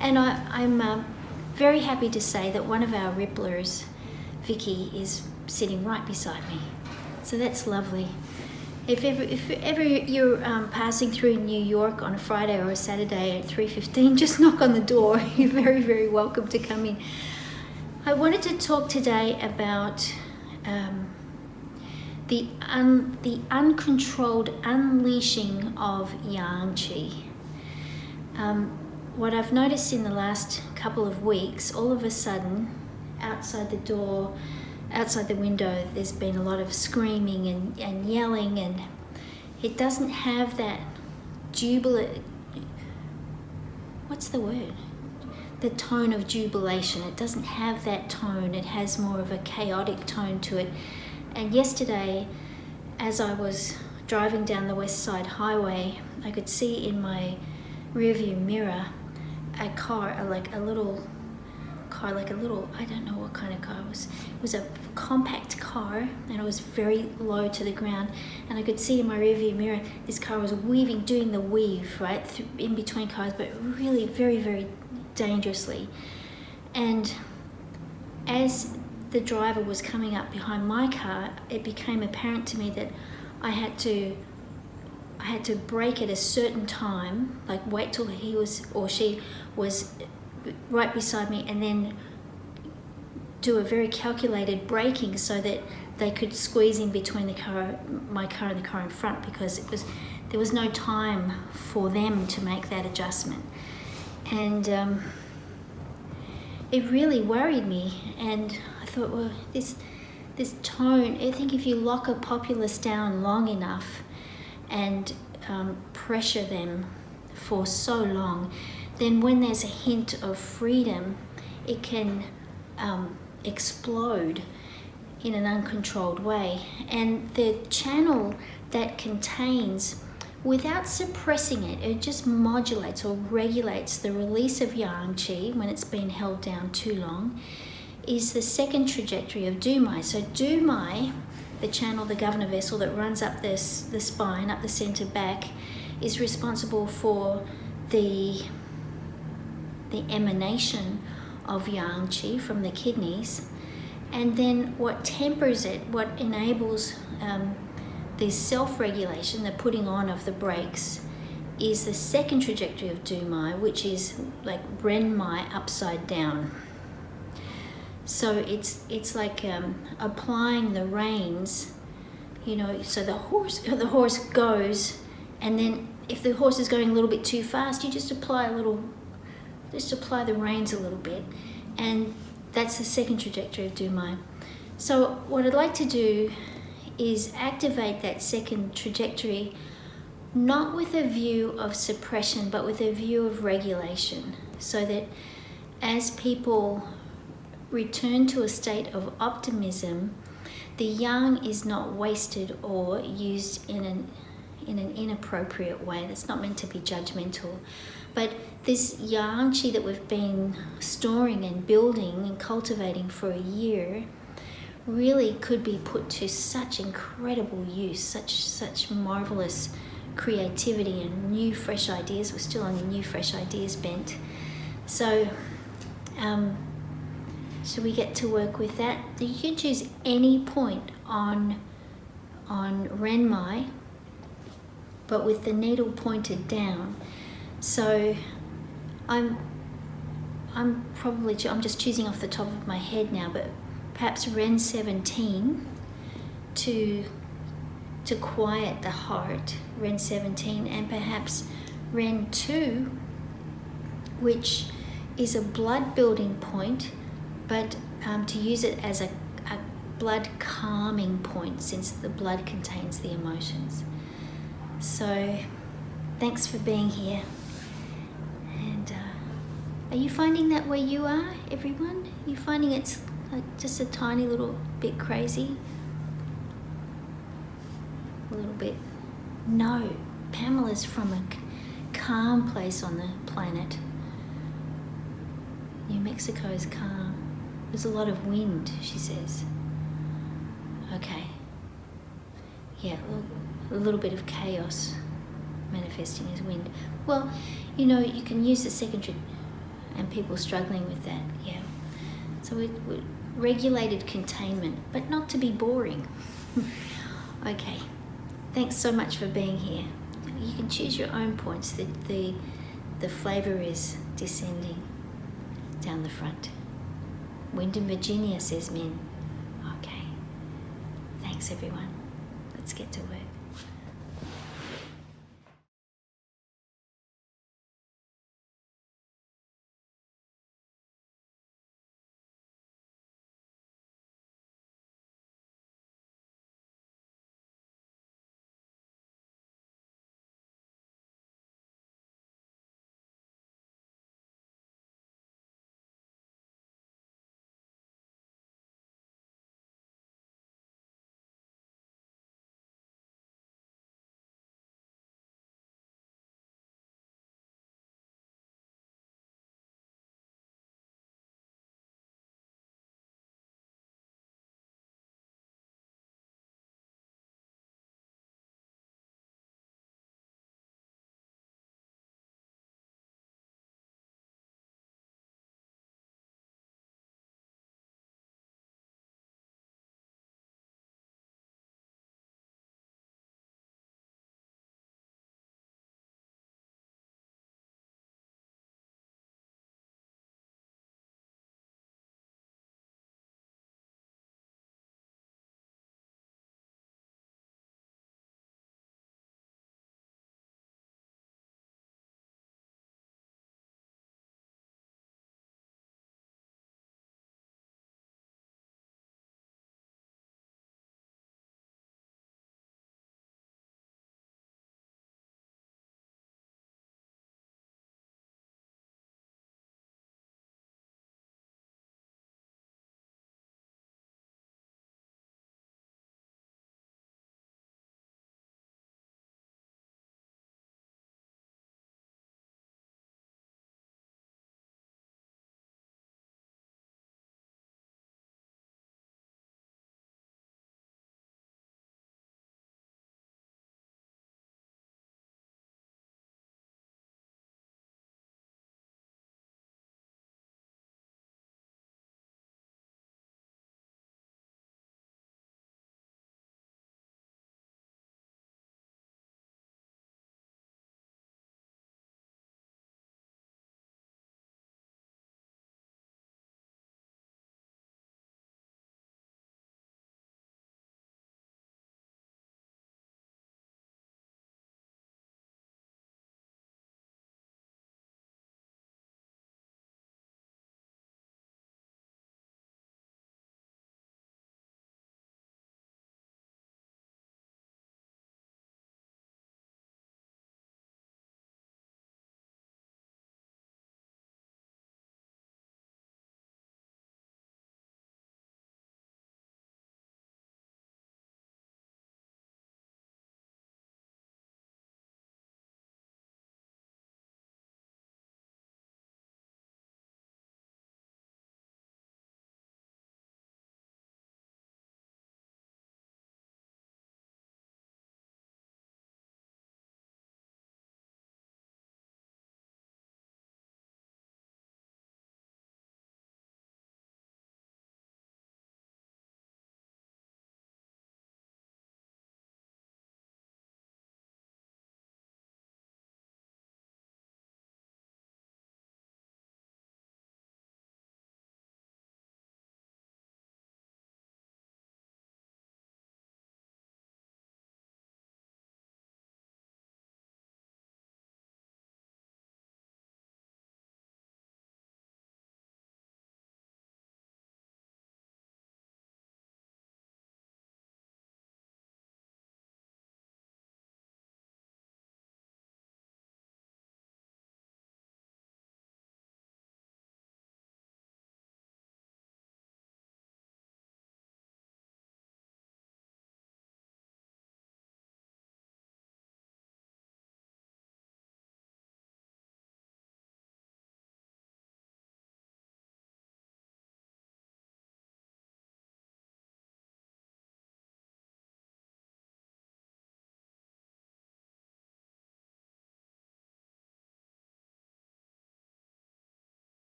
And I'm very happy to say that one of our ripplers, Vicky, is sitting right beside me. So that's lovely. If ever you're passing through New York on a Friday or a Saturday at 3:15, just knock on the door. You're very, very welcome to come in. I wanted to talk today about the uncontrolled unleashing of yang qi. What I've noticed in the last couple of weeks, all of a sudden, outside the door, outside the window, there's been a lot of screaming and yelling, and it doesn't have that jubilant, what's the word? The tone of jubilation. It doesn't have that tone. It has more of a chaotic tone to it. And yesterday, as I was driving down the West Side Highway, I could see in my rearview mirror a car, like a little, I don't know what kind of car it was. It was a compact car, and it was very low to the ground. And I could see in my rearview mirror, this car was weaving, doing the weave, right, in between cars, but really very, very dangerously. And as the driver was coming up behind my car, it became apparent to me that I had to brake at a certain time, like wait till he was or she was right beside me, and then do a very calculated braking so that they could squeeze in between my car and the car in front, because there was no time for them to make that adjustment. And it really worried me, and I thought, well, this tone, I think if you lock a populace down long enough and pressure them for so long, then when there's a hint of freedom, it can explode in an uncontrolled way. And the channel that contains, without suppressing it, it just modulates or regulates the release of yang qi when it's been held down too long, is the second trajectory of dumai. So dumai, the channel, the governor vessel that runs up the spine, up the center back, is responsible for the emanation of yang qi from the kidneys. And then what tempers it, what enables the self-regulation, the putting on of the brakes, is the second trajectory of dumai, which is like renmai upside down. So it's like applying the reins, so the horse goes, and then if the horse is going a little bit too fast, you just apply the reins a little bit, and that's the second trajectory of dumai. So what I'd like to do is activate that second trajectory, not with a view of suppression, but with a view of regulation, so that as people return to a state of optimism, the yang is not wasted or used in an inappropriate way that's not meant to be judgmental. But this yang qi that we've been storing and building and cultivating for a year really could be put to such incredible use, such marvelous creativity and new fresh ideas. We're still on the new fresh ideas bent. So we get to work with that. You can choose any point on renmai, but with the needle pointed down. So I'm just choosing off the top of my head now, but perhaps Ren 17 to quiet the heart, Ren 17, and perhaps Ren 2, which is a blood building point, but to use it as a blood calming point, since the blood contains the emotions. So thanks for being here. And are you finding that where you are, everyone? Are you finding it's like just a tiny little bit crazy? A little bit? No, Pamela's from a calm place on the planet. New Mexico is calm. There's a lot of wind, she says. Okay. Yeah, a little bit of chaos manifesting as wind. Well, you can use the second and people struggling with that, yeah. So we regulated containment, but not to be boring. Okay, thanks so much for being here. You can choose your own points. The flavour is descending down the front. Wyndham, Virginia, says Min. Okay, thanks everyone. Let's get to work.